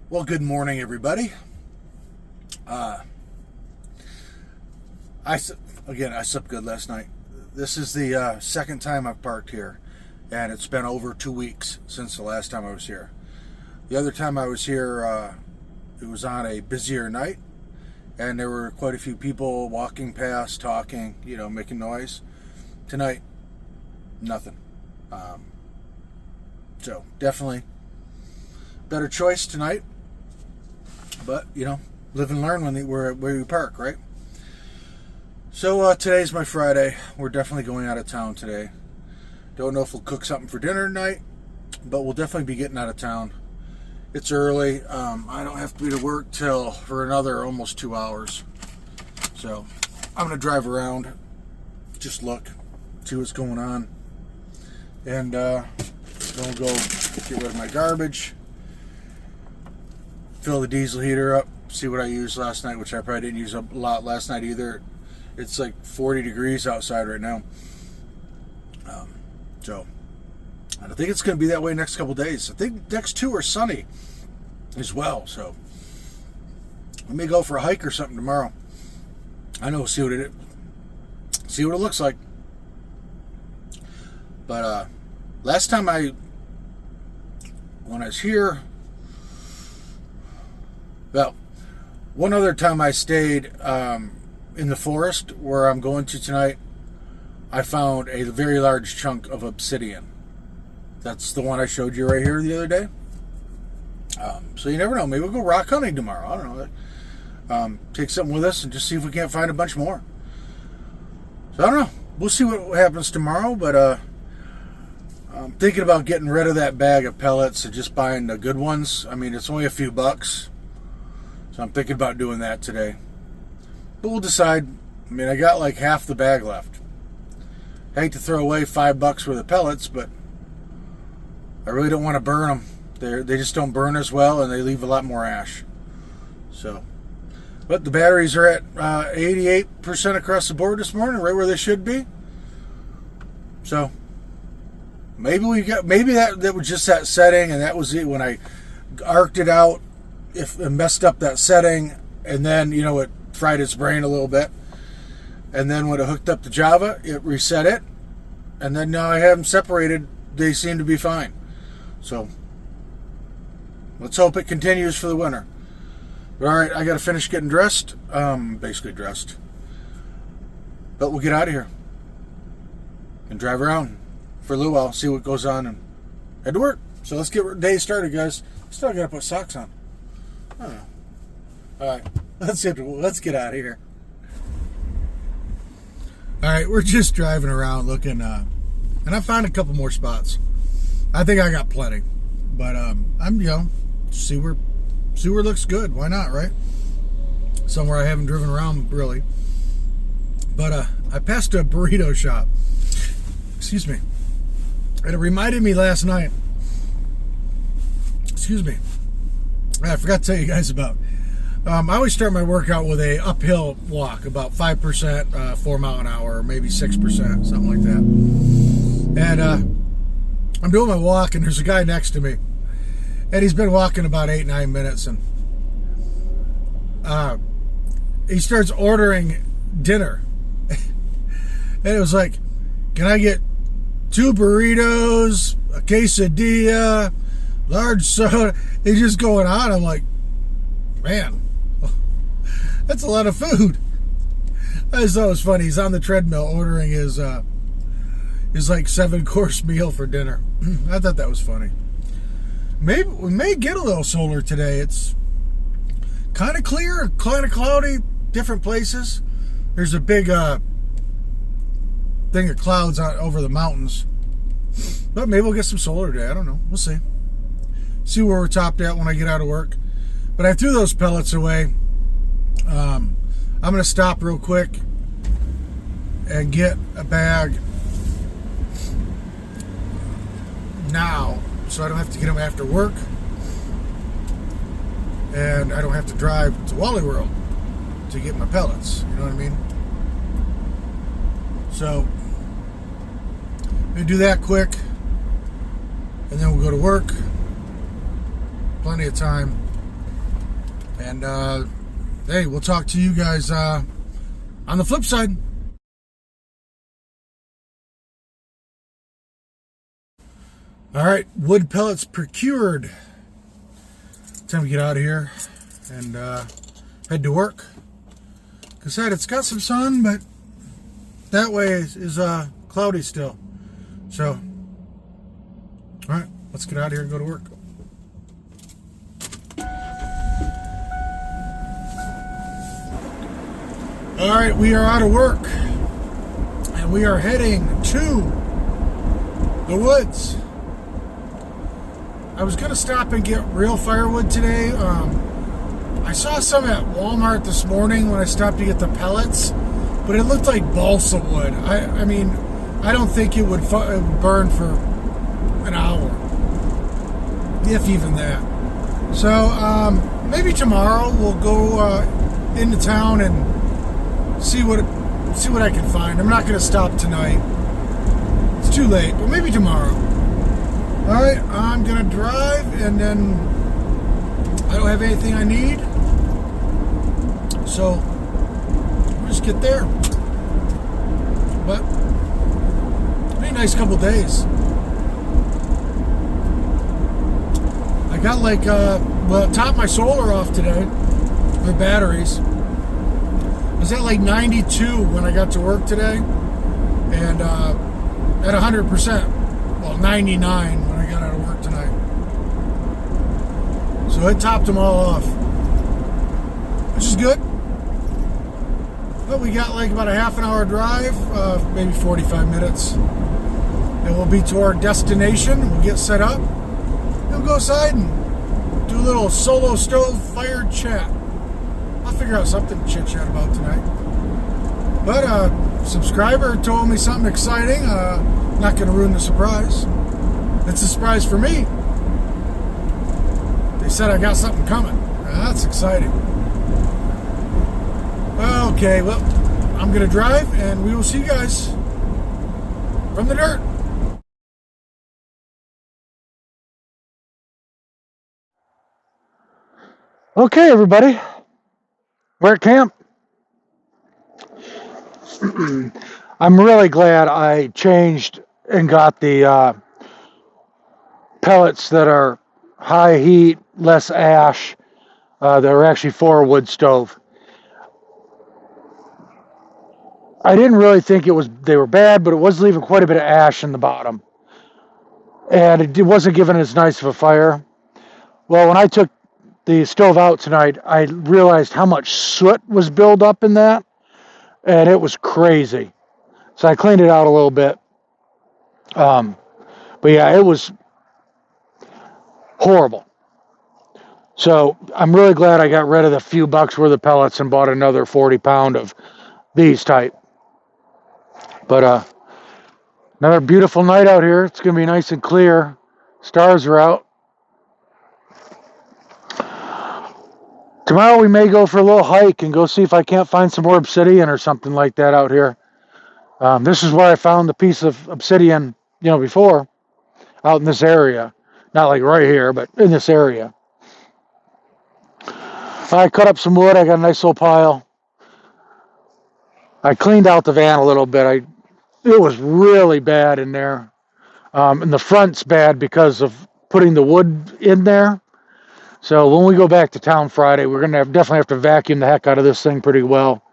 Well, good morning, everybody. I slept good last night. This is the second time I've parked here, and it's been over 2 weeks since the last time I was here. The other time I was here, it was on a busier night, and there were quite a few people walking past, talking, making noise. Tonight, nothing. So definitely better choice tonight. But, live and learn where we park, right? So today's my Friday. We're definitely going out of town today. Don't know if we'll cook something for dinner tonight, but we'll definitely be getting out of town. It's early. I don't have to be to work for another almost 2 hours. So I'm going to drive around, just look, see what's going on. And then we'll go get rid of my garbage. Fill the diesel heater up, see what I used last night, which I probably didn't use a lot last night either. It's like 40 degrees outside right now. So I think it's going to be that way next couple days. I think next 2 are sunny as well. So we may go for a hike or something tomorrow. I know, see what it looks like. But last time when I was here, well, one other time I stayed in the forest where I'm going to tonight, I found a very large chunk of obsidian. That's the one I showed you right here the other day. So you never know. Maybe we'll go rock hunting tomorrow. I don't know. Take something with us and just see if we can't find a bunch more. So I don't know. We'll see what happens tomorrow, but I'm thinking about getting rid of that bag of pellets and just buying the good ones. I mean, it's only a few bucks. So I'm thinking about doing that today. But we'll decide. I mean, I got like half the bag left. I hate to throw away $5 worth of pellets, but I really don't want to burn them. They just don't burn as well, and they leave a lot more ash. So, but the batteries are at 88% across the board this morning, right where they should be. So maybe that was just that setting, and that was it when I arced it out. If it messed up that setting, and then it fried its brain a little bit, and then when it hooked up to Java, it reset it, and then now I have them separated. They seem to be fine. So let's hope it continues for the winter. But all right, I got to finish getting dressed. Basically dressed, but we'll get out of here and drive around for a little while, see what goes on, and head to work. So let's get the day started, guys. Still got to put socks on. All right, let's get out of here. All right, we're just driving around looking, and I found a couple more spots. I think I got plenty, but I'm see where looks good. Why not, right? Somewhere I haven't driven around really, but I passed a burrito shop. Excuse me, and it reminded me last night. Excuse me. I forgot to tell you guys about. I always start my workout with a uphill walk, about 5%, 4 mile an hour, or maybe 6%, something like that. And I'm doing my walk, and there's a guy next to me, and he's been walking about 8-9 minutes, and he starts ordering dinner, and it was like, "Can I get 2 burritos, a quesadilla, large soda?" He's just going on. I'm like, man, that's a lot of food. I just thought it was funny. He's on the treadmill ordering his like 7-course meal for dinner. I thought that was funny. Maybe we may get a little solar today. It's kind of clear, kind of cloudy, different places. There's a big thing of clouds over the mountains. But maybe we'll get some solar today. I don't know. We'll see. See where we're topped at when I get out of work. But I threw those pellets away. I'm going to stop real quick and get a bag now, so I don't have to get them after work, and I don't have to drive to Wally World to get my pellets. You know what I mean? So I'm going to do that quick, and then we'll go to work. Plenty of time. And hey, we'll talk to you guys on the flip side. All right, wood pellets procured. Time to get out of here and head to work. Like I said, it's got some sun, but that way is cloudy still. So, all right, let's get out of here and go to work. All right, we are out of work, and we are heading to the woods. I was going to stop and get real firewood today. I saw some at Walmart this morning when I stopped to get the pellets, but it looked like balsa wood. I mean, I don't think it would burn for an hour, if even that. So maybe tomorrow we'll go into town and see what I can find. I'm not going to stop tonight. It's too late, but maybe tomorrow. All right, I'm going to drive, and then I don't have anything I need. So we'll just get there. But it'll be a nice couple days. I got topped my solar off today, the batteries. I was at like 92 when I got to work today, and at 100%, well, 99 when I got out of work tonight. So it topped them all off, which is good. But we got like about a half an hour drive, maybe 45 minutes, and we'll be to our destination. We'll get set up, and we'll go outside and do a little solo stove fire chat. I'll figure out something to chit chat about tonight. But a subscriber told me something exciting. Not going to ruin the surprise. It's a surprise for me. They said I got something coming. That's exciting. Okay, well, I'm going to drive, and we will see you guys from the dirt. Okay, everybody. We're at camp. I'm really glad I changed and got the pellets that are high heat, less ash. They're actually for a wood stove. I didn't really think they were bad, but it was leaving quite a bit of ash in the bottom. And it wasn't giving as nice of a fire. Well, when I took the stove out tonight, I realized how much soot was built up in that, and it was crazy. So I cleaned it out a little bit. But yeah, it was horrible. So I'm really glad I got rid of the few bucks worth of pellets and bought another 40-pound of these type. But another beautiful night out here. It's going to be nice and clear. Stars are out. Tomorrow we may go for a little hike and go see if I can't find some more obsidian or something like that out here. This is where I found the piece of obsidian, before, out in this area. Not like right here, but in this area. I cut up some wood. I got a nice little pile. I cleaned out the van a little bit. It was really bad in there. And the front's bad because of putting the wood in there. So when we go back to town Friday, we're going to definitely have to vacuum the heck out of this thing pretty well.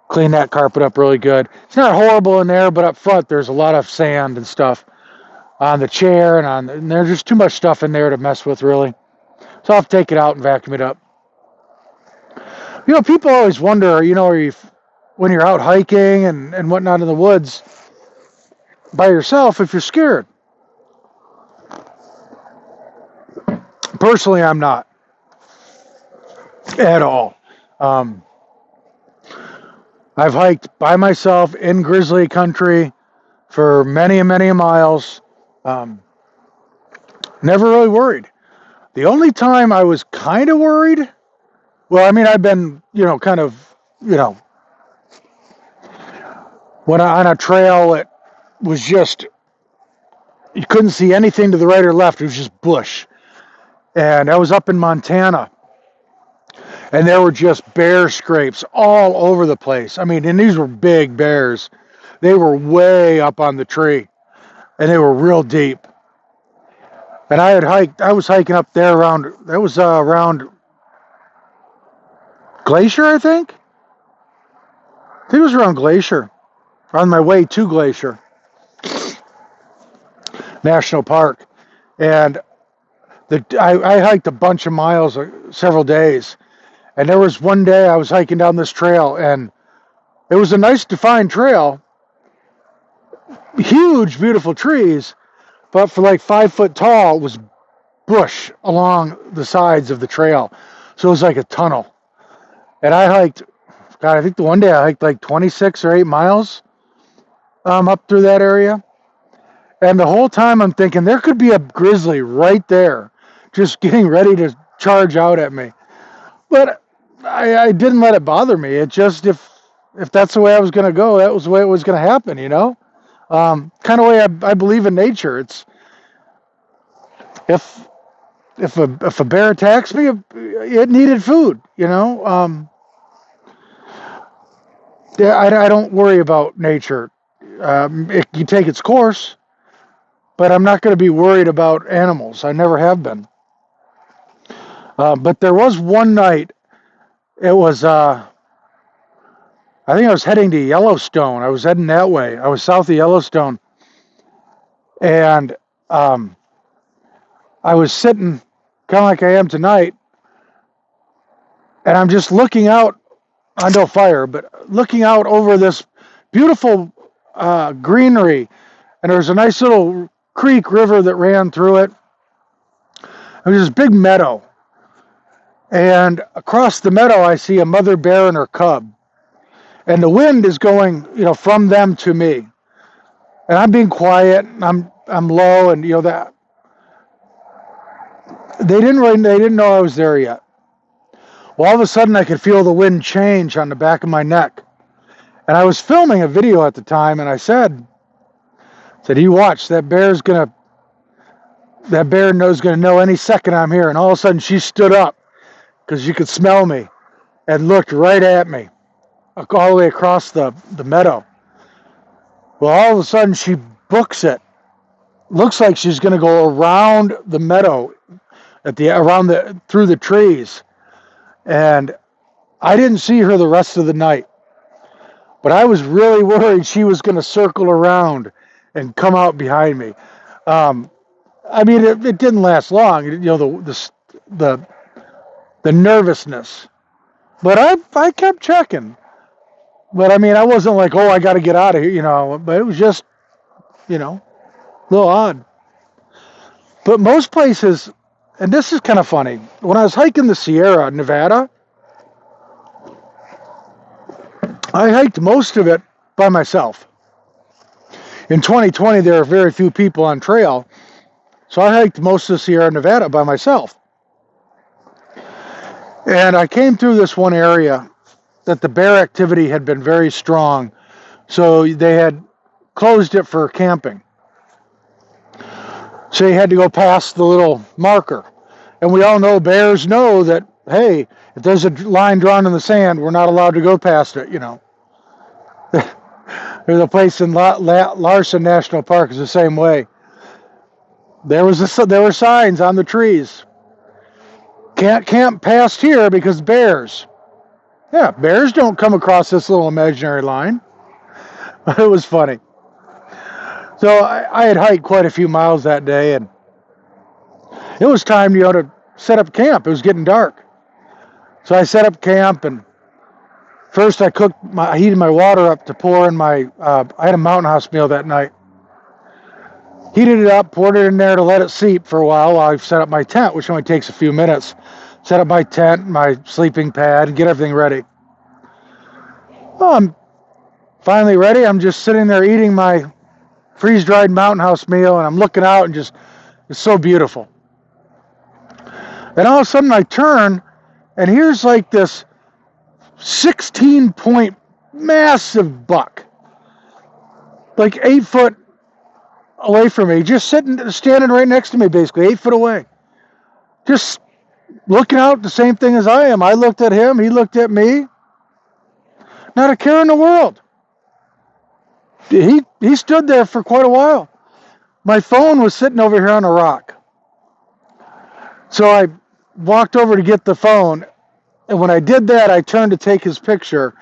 Clean that carpet up really good. It's not horrible in there, but up front there's a lot of sand and stuff on the chair, and there's just too much stuff in there to mess with, really. So I'll have to take it out and vacuum it up. People always wonder, when you're out hiking and whatnot in the woods by yourself, if you're scared. Personally, I'm not at all. I've hiked by myself in grizzly country for many and many miles. Never really worried. The only time I was kind of worried, I've been, when on a trail, it was just, you couldn't see anything to the right or left. It was just bush. And I was up in Montana, And there were just bear scrapes all over the place. I mean, and these were big bears. They were way up on the tree, and they were real deep. And I was hiking up there around Glacier, I think. I think it was around Glacier, on my way to Glacier National Park. And I hiked a bunch of miles, several days. And there was one day I was hiking down this trail, and it was a nice defined trail, huge, beautiful trees, but for like 5 foot tall was bush along the sides of the trail. So it was like a tunnel. And I hiked, God, I think the one day I hiked like 26 or 8 miles up through that area. And the whole time I'm thinking there could be a grizzly right there, just getting ready to charge out at me. But I didn't let it bother me. It just, if that's the way I was going to go, that was the way it was going to happen, you know? Kind of way I believe in nature. It's, if a bear attacks me, it needed food, you know? Yeah, I don't worry about nature. You take its course, but I'm not going to be worried about animals. I never have been. But there was one night, it was, I think I was heading to Yellowstone. I was heading that way. I was south of Yellowstone. And I was sitting kind of like I am tonight, and I'm just looking out onto a fire, but looking out over this beautiful greenery. And there was a nice little creek river that ran through it. There was this big meadow. And across the meadow, I see a mother bear and her cub. And the wind is going, you know, from them to me. And I'm being quiet, and I'm low, and you know that they didn't know I was there yet. Well, all of a sudden I could feel the wind change on the back of my neck. And I was filming a video at the time, and I said, you watch, that bear is gonna know any second I'm here. And all of a sudden she stood up because she could smell me and looked right at me all the way across the meadow. Well, all of a sudden she books it. Looks like she's going to go around the meadow through the trees. And I didn't see her the rest of the night. But I was really worried she was going to circle around and come out behind me. I mean, it didn't last long. You know, the nervousness. But I kept checking. But I mean, I wasn't like, oh, I got to get out of here, you know. But it was just, you know, a little odd. But most places, and this is kind of funny, when I was hiking the Sierra Nevada, I hiked most of it by myself. In 2020, there are very few people on trail, so I hiked most of the Sierra Nevada by myself. And I came through this one area that the bear activity had been very strong, so they had closed it for camping. So you had to go past the little marker. And we all know, bears know that, hey, if there's a line drawn in the sand, we're not allowed to go past it, you know. There's a place in Larson National Park is the same way. There were signs on the trees. Can't camp past here because bears. Yeah, bears don't come across this little imaginary line. It was funny. So I had hiked quite a few miles that day, and it was time, you know, to set up camp. It was getting dark. So I set up camp, and first I heated my water up to pour in my, I had a Mountain House meal that night. Heated it up, poured it in there to let it seep for a while I set up my tent, which only takes a few minutes. Set up my tent, my sleeping pad, and get everything ready. Well, I'm finally ready. I'm just sitting there eating my freeze-dried Mountain House meal, and I'm looking out, and just, it's so beautiful. Then all of a sudden I turn, and here's like this 16-point massive buck, like 8 foot away from me, just standing right next to me, basically 8 foot away, just looking out the same thing as I am. I looked at him, he looked at me. Not a care in the world. He stood there for quite a while. My phone was sitting over here on a rock. So I walked over to get the phone, and when I did that, I turned to take his picture,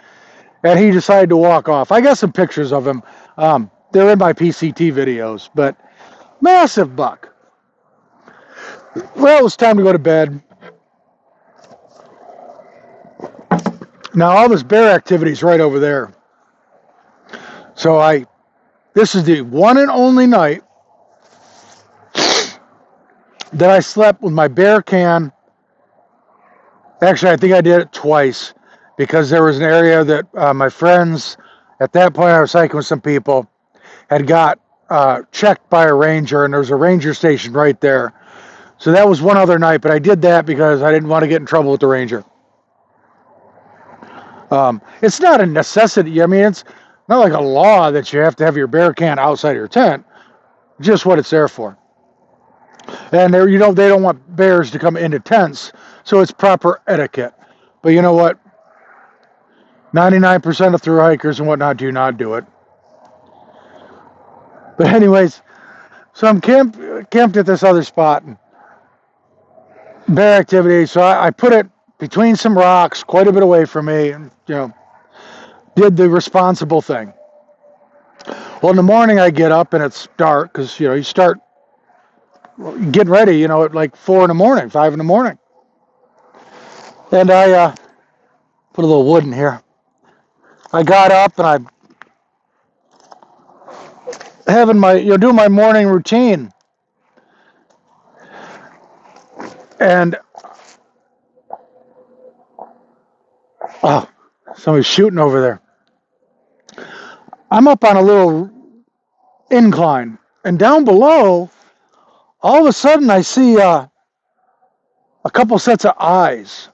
and he decided to walk off. I got some pictures of him. They're in my PCT videos, but massive buck. Well, it was time to go to bed. Now, all this bear activity is right over there. So this is the one and only night that I slept with my bear can. Actually, I think I did it twice because there was an area that my friends, at that point I was hiking with some people, had got checked by a ranger, and there was a ranger station right there. So that was one other night, but I did that because I didn't want to get in trouble with the ranger. It's not a necessity. I mean, it's not like a law that you have to have your bear can outside your tent. Just what it's there for. And they don't want bears to come into tents, so it's proper etiquette. But you know what? 99% of thru hikers and whatnot do not do it. But anyways, so I'm camped at this other spot, and bear activity. So I put it between some rocks, quite a bit away from me, and did the responsible thing. Well, in the morning I get up and it's dark because you start getting ready, at like 4 in the morning, 5 in the morning. And I put a little wood in here. I got up and I'm having doing my morning routine. And somebody's shooting over there. I'm up on a little incline, and down below, all of a sudden I see a couple sets of eyes.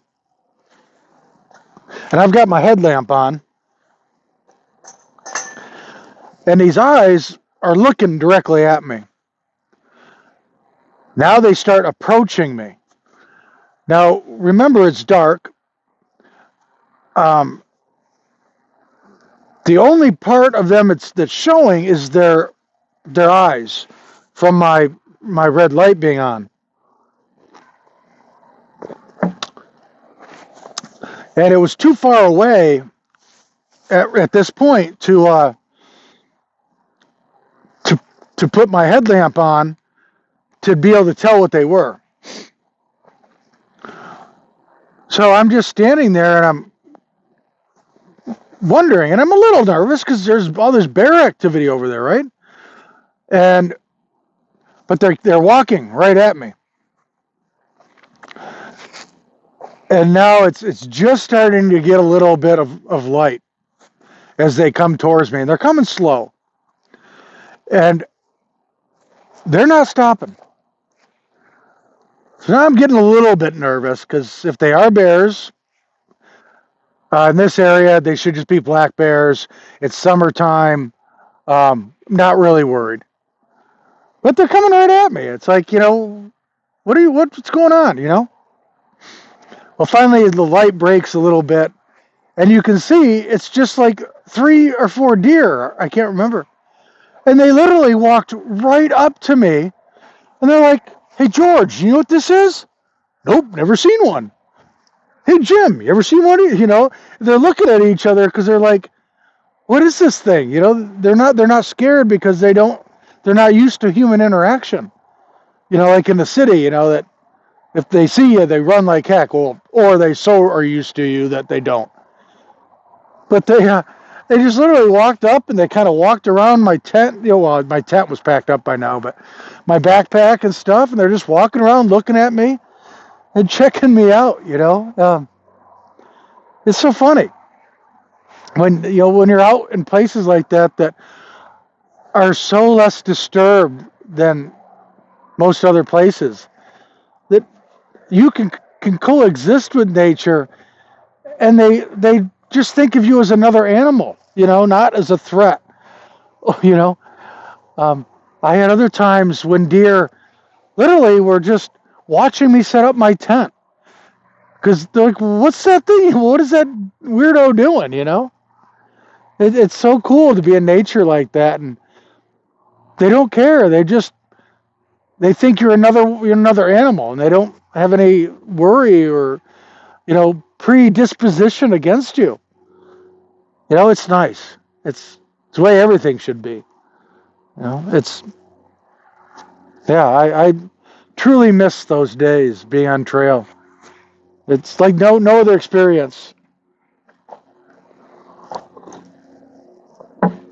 And I've got my headlamp on. And these eyes are looking directly at me. Now they start approaching me. Now, remember, it's dark. The only part of them that's showing is their eyes from my red light being on. And it was too far away at this point to put my headlamp on to be able to tell what they were. So I'm just standing there and I'm wondering, and I'm a little nervous because there's all this bear activity over there, right? But they're walking right at me. And now it's just starting to get a little bit of light as they come towards me. And they're coming slow. And they're not stopping. So now I'm getting a little bit nervous because if they are bears, in this area, they should just be black bears. It's summertime. Not really worried. But they're coming right at me. It's like, what's going on, Well, finally, the light breaks a little bit, and you can see it's just like 3 or 4 deer. I can't remember. And they literally walked right up to me, and they're like, "Hey, George, you know what this is?" "Nope, never seen one." "Hey, Jim, you ever seen one?" They're looking at each other because they're like, "What is this thing?" They're not scared because they're not used to human interaction. Like in the city, that if they see you, they run like heck. Well, or they so are used to you that they don't. But they just literally walked up and they kind of walked around my tent. Well, my tent was packed up by now, but my backpack and stuff, and they're just walking around looking at me and checking me out. It's so funny when you're out in places like that are so less disturbed than most other places, that you can coexist with nature, and they just think of you as another animal, not as a threat. I had other times when deer literally were just watching me set up my tent. Because they're like, what's that thing? What is that weirdo doing, you know? It's so cool to be in nature like that, and they don't care. They think you're another animal, and they don't have any worry or, predisposition against you. It's nice. It's the way everything should be. It's yeah. I truly miss those days being on trail. It's like no other experience.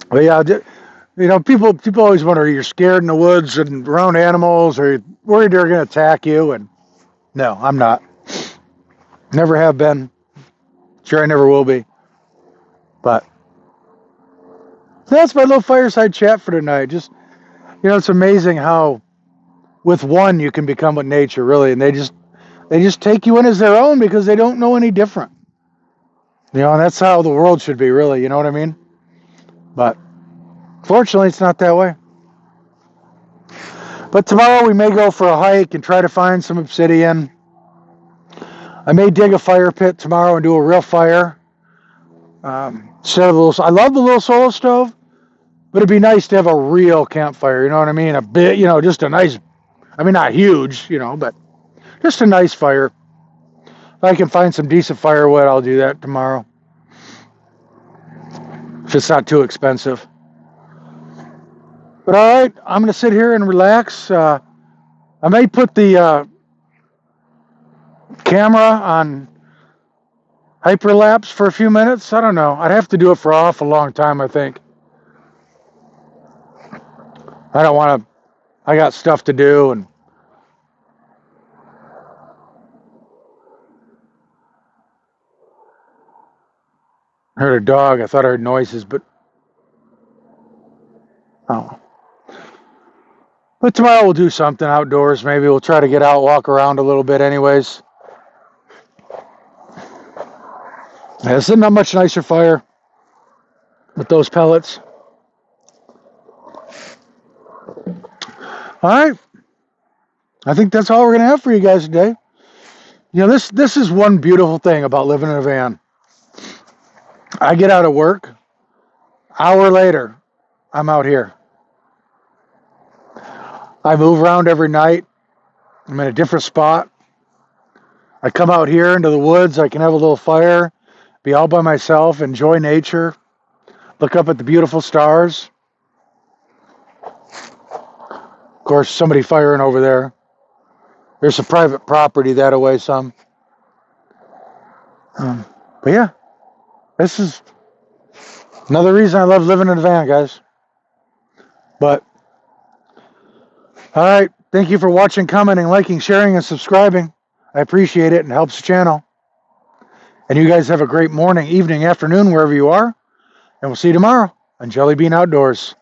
But yeah, people always wonder, you're scared in the woods and around animals, or you're worried they're going to attack you. And no, I'm not. Never have been. Sure, I never will be. But that's my little fireside chat for tonight. Just, it's amazing how with one you can become with nature, really, and they just take you in as their own because they don't know any different. And that's how the world should be, really. You know what I mean? But fortunately, it's not that way. But tomorrow we may go for a hike and try to find some obsidian. I may dig a fire pit tomorrow and do a real fire. Instead of I love the little solo stove, but it'd be nice to have a real campfire. You know what I mean? A bit, just a nice. I mean, not huge, but just a nice fire. If I can find some decent firewood, I'll do that tomorrow. If it's not too expensive. But all right, I'm going to sit here and relax. I may put the camera on hyperlapse for a few minutes. I don't know. I'd have to do it for a long time, I think. I don't want to. I got stuff to do, and I heard a dog. I thought I heard noises, but oh. But tomorrow we'll do something outdoors. Maybe we'll try to get out, walk around a little bit anyways. Yeah, this is not much nicer fire with those pellets. All right. I think that's all we're going to have for you guys today. This is one beautiful thing about living in a van. I get out of work. Hour later, I'm out here. I move around every night. I'm in a different spot. I come out here into the woods. I can have a little fire, be all by myself, enjoy nature, look up at the beautiful stars. Of course, somebody firing over there. There's some private property that away some. But yeah, this is another reason I love living in a van, guys. But all right, thank you for watching, commenting, liking, sharing, and subscribing. I appreciate it and helps the channel. And you guys have a great morning, evening, afternoon, wherever you are. And we'll see you tomorrow on Jellybean Outdoors.